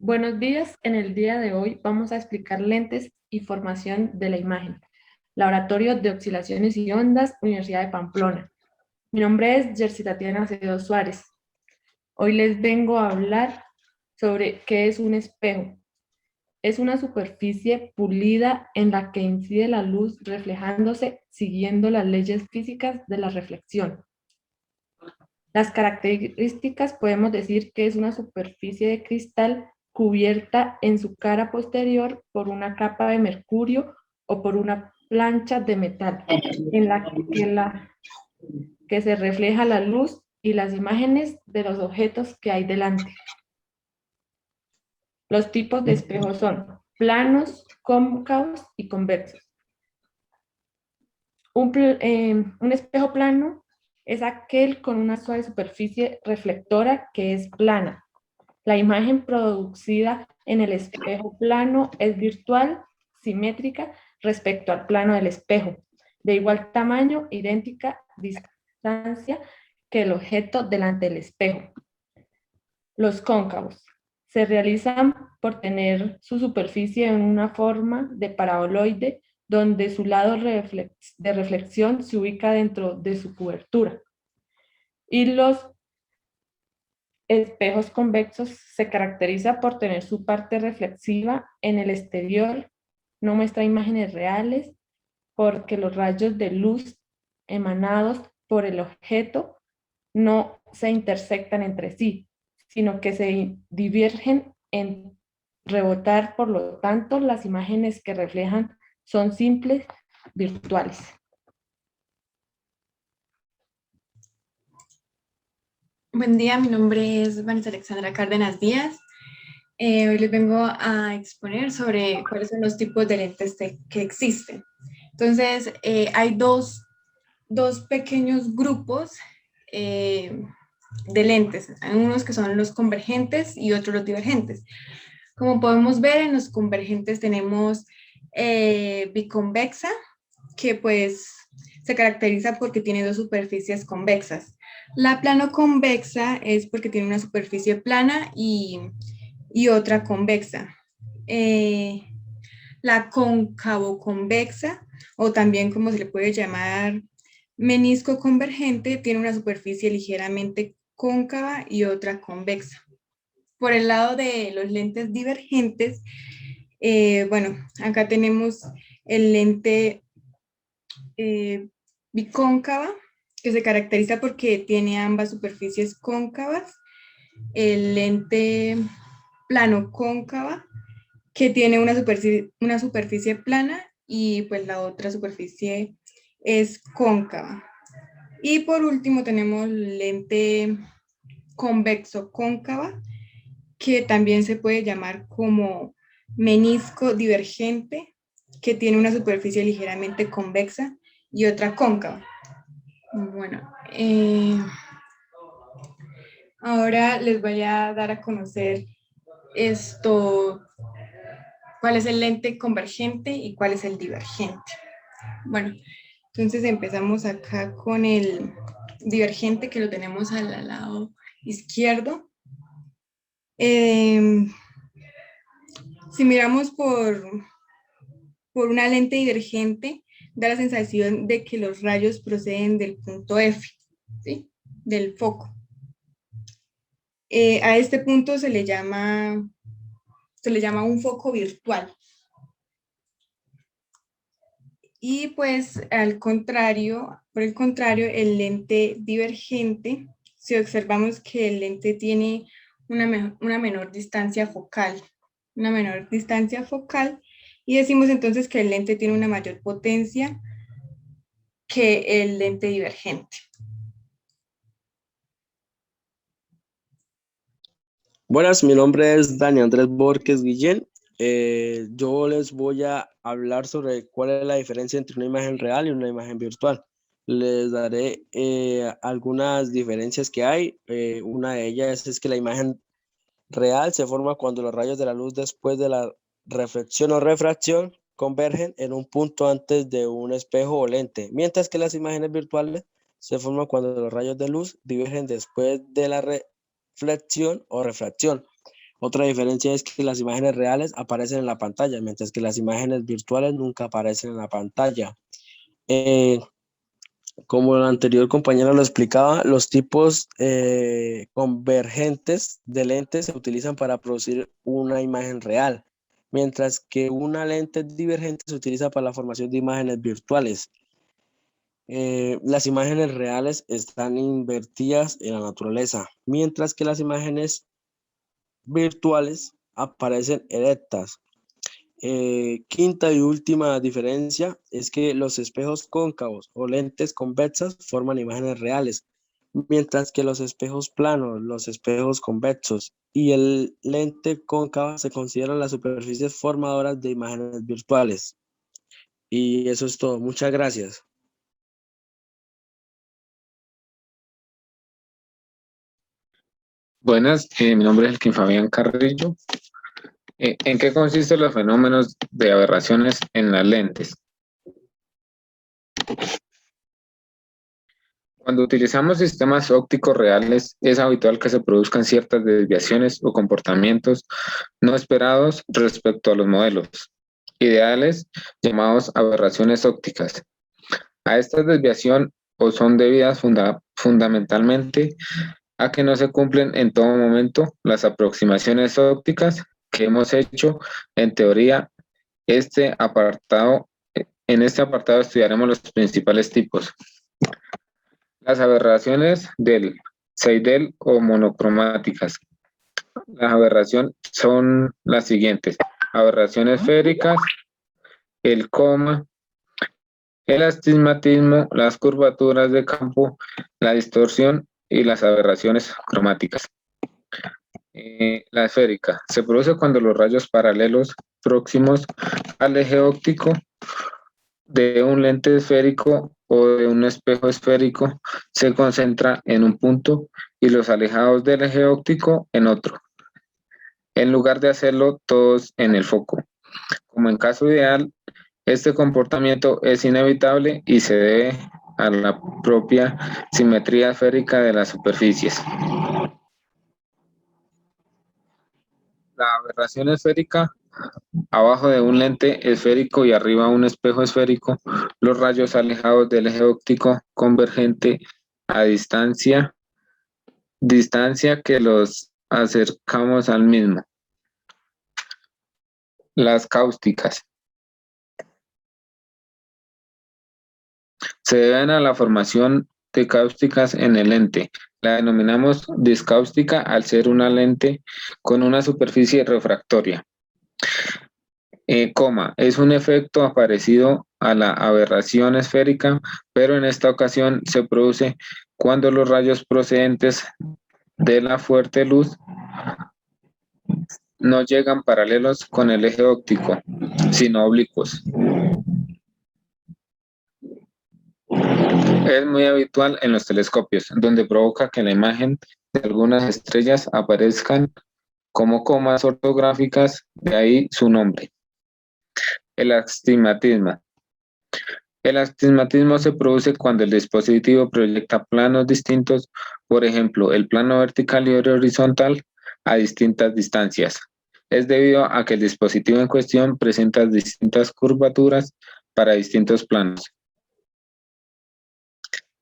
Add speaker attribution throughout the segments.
Speaker 1: Buenos días, en el día de hoy vamos a explicar lentes y formación de la imagen. Laboratorio de Oscilaciones y Ondas, Universidad de Pamplona. Mi nombre es Jersey Tatiana Acevedo Suárez. Hoy les vengo a hablar sobre qué es un espejo. Es una superficie pulida en la que incide la luz reflejándose siguiendo las leyes físicas de la reflexión. Las características podemos decir que es una superficie de cristal cubierta en su cara posterior por una capa de mercurio o por una plancha de metal en que se refleja la luz y las imágenes de los objetos que hay delante. Los tipos de espejos son planos, cóncavos y convexos. Un espejo plano es aquel con una suave superficie reflectora que es plana. La imagen producida en el espejo plano es virtual, simétrica respecto al plano del espejo, de igual tamaño, idéntica distancia que el objeto delante del espejo. Los cóncavos se realizan por tener su superficie en una forma de paraboloide donde su lado de reflexión se ubica dentro de su cobertura. Y los espejos convexos se caracteriza por tener su parte reflexiva en el exterior, no muestra imágenes reales, porque los rayos de luz emanados por el objeto no se intersectan entre sí, sino que se divergen en rebotar, por lo tanto, las imágenes que reflejan son simples, virtuales.
Speaker 2: Buen día, mi nombre es Vanessa Alexandra Cárdenas Díaz. Hoy les vengo a exponer sobre cuáles son los tipos de lentes que existen. Entonces, hay dos pequeños grupos de lentes. Hay unos que son los convergentes y otros los divergentes. Como podemos ver, en los convergentes tenemos biconvexa, que pues se caracteriza porque tiene dos superficies convexas. La plano convexa es porque tiene una superficie plana y otra convexa. Eh, la cóncavo convexa, o también como se le puede llamar menisco convergente, tiene una superficie ligeramente cóncava y otra convexa. Por el lado de los lentes divergentes, bueno, acá tenemos el lente bicóncava, que se caracteriza porque tiene ambas superficies cóncavas, el lente plano cóncava, que tiene una superficie plana y pues la otra superficie es cóncava. Y por último tenemos lente convexo cóncava, que también se puede llamar como menisco divergente, que tiene una superficie ligeramente convexa y otra cóncava. Bueno, ahora les voy a dar a conocer esto, cuál es el lente convergente y cuál es el divergente. Bueno, entonces empezamos acá con el divergente, que lo tenemos al lado izquierdo. Si miramos por una lente divergente, da la sensación de que los rayos proceden del punto F, ¿sí? Del foco. A este punto se le llama un foco virtual. Y pues por el contrario, el lente divergente, si observamos que el lente tiene una menor distancia focal, y decimos entonces que el lente tiene una mayor potencia que el lente divergente.
Speaker 3: Buenas, mi nombre es Dani Andrés Borges Guillén. Yo les voy a hablar sobre cuál es la diferencia entre una imagen real y una imagen virtual. Les daré algunas diferencias que hay. Una de ellas es que la imagen real se forma cuando los rayos de la luz después de la reflexión o refracción convergen en un punto antes de un espejo o lente, mientras que las imágenes virtuales se forman cuando los rayos de luz divergen después de la reflexión o refracción. Otra diferencia es que las imágenes reales aparecen en la pantalla, mientras que las imágenes virtuales nunca aparecen en la pantalla. Eh, Como el anterior compañero lo explicaba, los tipos convergentes de lentes se utilizan para producir una imagen real, mientras que una lente divergente se utiliza para la formación de imágenes virtuales. Las imágenes reales están invertidas en la naturaleza, mientras que las imágenes virtuales aparecen erectas. Quinta y última diferencia es que los espejos cóncavos o lentes convexas forman imágenes reales, mientras que los espejos planos, los espejos convexos y el lente cóncava se consideran las superficies formadoras de imágenes virtuales. Y eso es todo. Muchas gracias.
Speaker 4: Buenas, mi nombre es Elkin Fabián Carrillo. ¿En qué consisten los fenómenos de aberraciones en las lentes? Cuando utilizamos sistemas ópticos reales, es habitual que se produzcan ciertas desviaciones o comportamientos no esperados respecto a los modelos ideales llamados aberraciones ópticas. A esta desviación o son debidas fundamentalmente a que no se cumplen en todo momento las aproximaciones ópticas que hemos hecho en teoría. Este apartado, en este apartado estudiaremos los principales tipos. Las aberraciones del Seidel o monocromáticas. Las aberraciones son las siguientes: aberraciones esféricas, el coma, el astigmatismo, las curvaturas de campo, la distorsión y las aberraciones cromáticas. La esférica se produce cuando los rayos paralelos próximos al eje óptico de un lente esférico o de un espejo esférico se concentran en un punto y los alejados del eje óptico en otro, en lugar de hacerlo todos en el foco. Como en caso ideal, este comportamiento es inevitable y se debe a la propia simetría esférica de las superficies. La aberración esférica: abajo de un lente esférico y arriba un espejo esférico, los rayos alejados del eje óptico convergente a distancia que los acercamos al mismo. Las cáusticas se deben a la formación de cáusticas en el lente. La denominamos discáustica al ser una lente con una superficie refractoria. Coma, es un efecto parecido a la aberración esférica, pero en esta ocasión se produce cuando los rayos procedentes de la fuerte luz no llegan paralelos con el eje óptico, sino oblicuos. Es muy habitual en los telescopios, donde provoca que la imagen de algunas estrellas aparezcan como comas ortográficas, de ahí su nombre. El astigmatismo. El astigmatismo se produce cuando el dispositivo proyecta planos distintos, por ejemplo, el plano vertical y el horizontal, a distintas distancias. Es debido a que el dispositivo en cuestión presenta distintas curvaturas para distintos planos.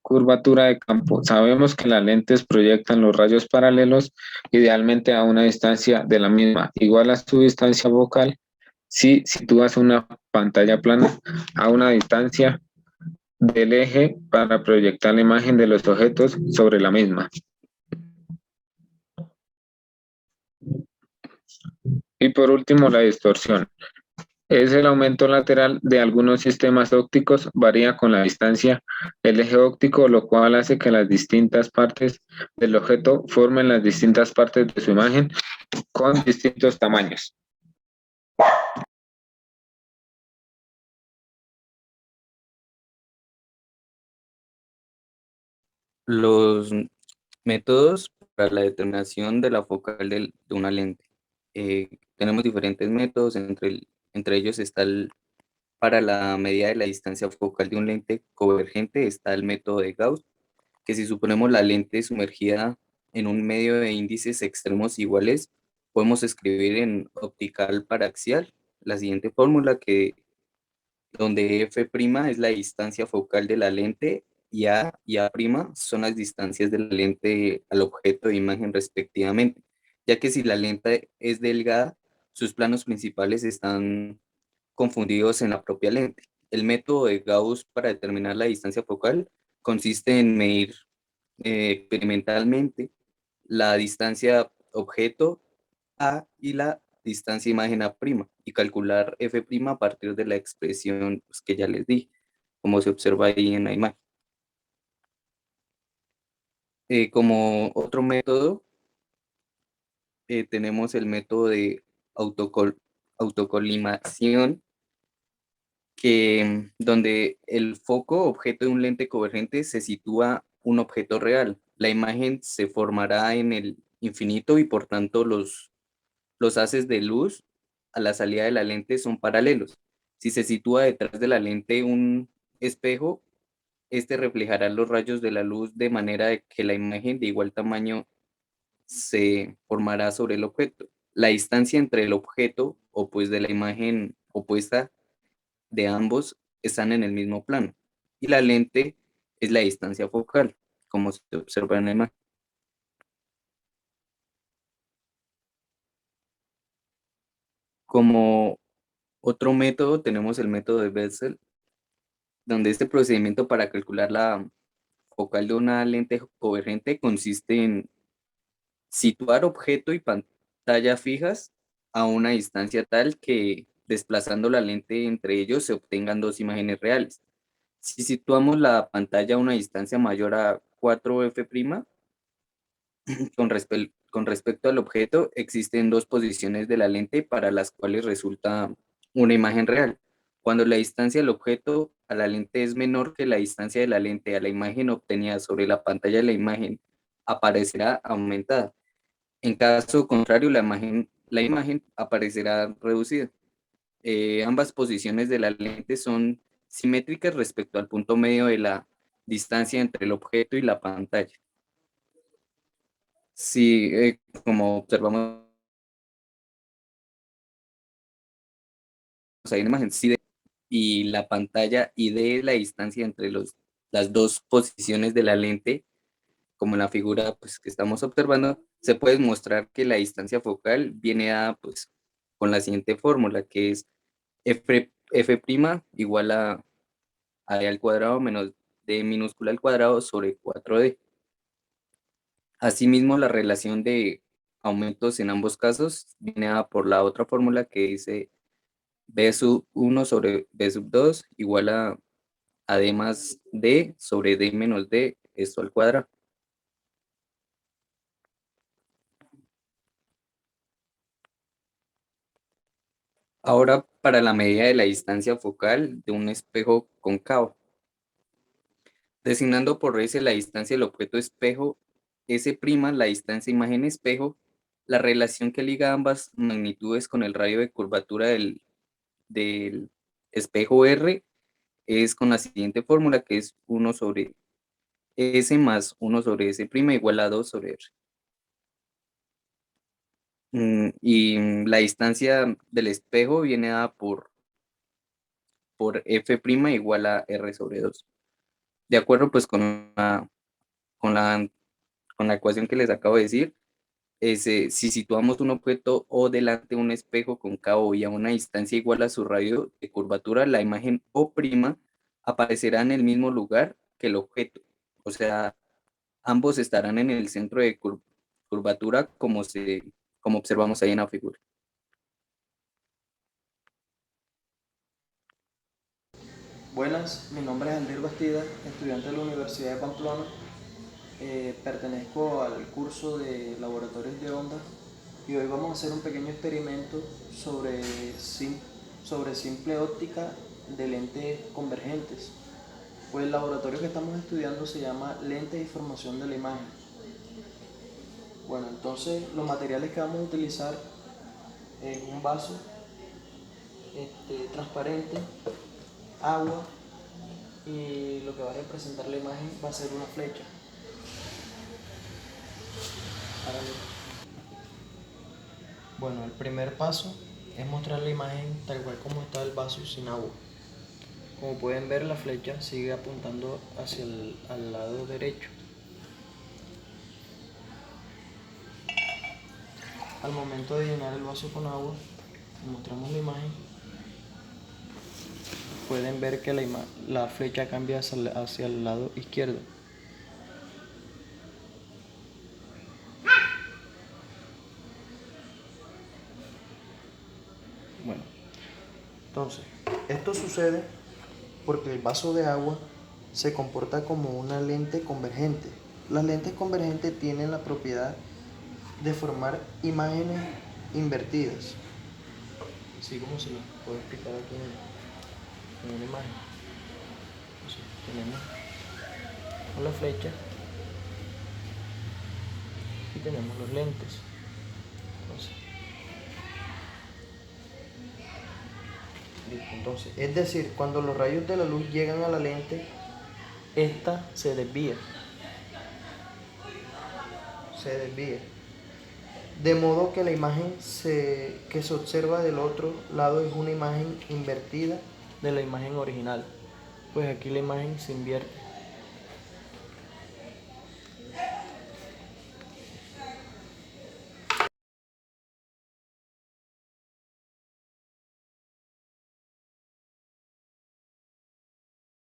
Speaker 4: Curvatura de campo. Sabemos que las lentes proyectan los rayos paralelos idealmente a una distancia de la misma, igual a su distancia focal, si sitúas una pantalla plana a una distancia del eje para proyectar la imagen de los objetos sobre la misma. Y por último, la distorsión. Es el aumento lateral de algunos sistemas ópticos, varía con la distancia del eje óptico, lo cual hace que las distintas partes del objeto formen las distintas partes de su imagen con distintos tamaños.
Speaker 5: Los métodos para la determinación de la focal de una lente. Tenemos diferentes métodos, entre ellos está para la medida de la distancia focal de un lente convergente está el método de Gauss, que si suponemos la lente sumergida en un medio de índices extremos iguales, podemos escribir en optical paraxial la siguiente fórmula donde f' es la distancia focal de la lente y A' son las distancias de la lente al objeto de imagen respectivamente, ya que si la lente es delgada, sus planos principales están confundidos en la propia lente. El método de Gauss para determinar la distancia focal consiste en medir experimentalmente la distancia objeto A y la distancia imagen A' y calcular f' a partir de la expresión pues, que ya les di, como se observa ahí en la imagen. Como otro método, tenemos el método de autocolimación, donde el foco objeto de un lente convergente se sitúa un objeto real. La imagen se formará en el infinito y por tanto los haces de luz a la salida de la lente son paralelos. Si se sitúa detrás de la lente un espejo, este reflejará los rayos de la luz de manera que la imagen de igual tamaño se formará sobre el objeto. La distancia entre el objeto o pues de la imagen opuesta de ambos están en el mismo plano y la lente es la distancia focal, como se observa en la imagen. Como otro método tenemos el método de Bessel, donde este procedimiento para calcular la focal de una lente convergente consiste en situar objeto y pantalla fijas a una distancia tal que desplazando la lente entre ellos se obtengan dos imágenes reales. Si situamos la pantalla a una distancia mayor a 4f', con respecto al objeto, existen dos posiciones de la lente para las cuales resulta una imagen real. Cuando la distancia del objeto a la lente es menor que la distancia de la lente a la imagen obtenida sobre la pantalla, la imagen aparecerá aumentada. En caso contrario, la imagen aparecerá reducida. Ambas posiciones de la lente son simétricas respecto al punto medio de la distancia entre el objeto y la pantalla. Sí, como observamos ahí en la imagen, sí, y la pantalla y de la distancia entre las dos posiciones de la lente, como en la figura pues, que estamos observando, se puede mostrar que la distancia focal viene a, pues, con la siguiente fórmula, que es f' igual a d al cuadrado menos d minúscula al cuadrado sobre 4d. Asimismo, la relación de aumentos en ambos casos viene a por la otra fórmula que dice b sub 1 sobre b sub 2 igual a d más d sobre d menos d, esto al cuadrado. Ahora, para la medida de la distancia focal de un espejo cóncavo. Designando por S la distancia del objeto espejo, S', la distancia imagen espejo, la relación que liga ambas magnitudes con el radio de curvatura del espejo R es con la siguiente fórmula, que es 1 sobre S más 1 sobre S' igual a 2 sobre R. Y la distancia del espejo viene a por F' igual a R sobre 2. De acuerdo pues con la, con la ecuación que les acabo de decir, si situamos un objeto O delante de un espejo cóncavo y a una distancia igual a su radio de curvatura, la imagen O' aparecerá en el mismo lugar que el objeto. O sea, ambos estarán en el centro de curvatura como observamos ahí en la figura.
Speaker 6: Buenas, mi nombre es Andrés Bastida, estudiante de la Universidad de Pamplona. Pertenezco al curso de laboratorios de ondas y hoy vamos a hacer un pequeño experimento sobre simple óptica de lentes convergentes. Pues el laboratorio que estamos estudiando se llama lente de formación de la imagen. Bueno, entonces los materiales que vamos a utilizar es un vaso transparente, agua y lo que va a representar la imagen va a ser una flecha. Bueno, el primer paso es mostrar la imagen tal cual como está el vaso sin agua. Como pueden ver, la flecha sigue apuntando hacia al lado derecho. Al momento de llenar el vaso con agua, mostramos la imagen, pueden ver que la flecha cambia hacia el lado izquierdo. Bueno, entonces, esto sucede porque el vaso de agua se comporta como una lente convergente. Las lentes convergentes tienen la propiedad de formar imágenes invertidas, así como se lo puedo explicar aquí en una imagen. Entonces, tenemos la flecha y tenemos los lentes. Entonces, es decir, cuando los rayos de la luz llegan a la lente, esta se desvía. De modo que la imagen que se observa del otro lado es una imagen invertida de la imagen original. Pues aquí la imagen se invierte.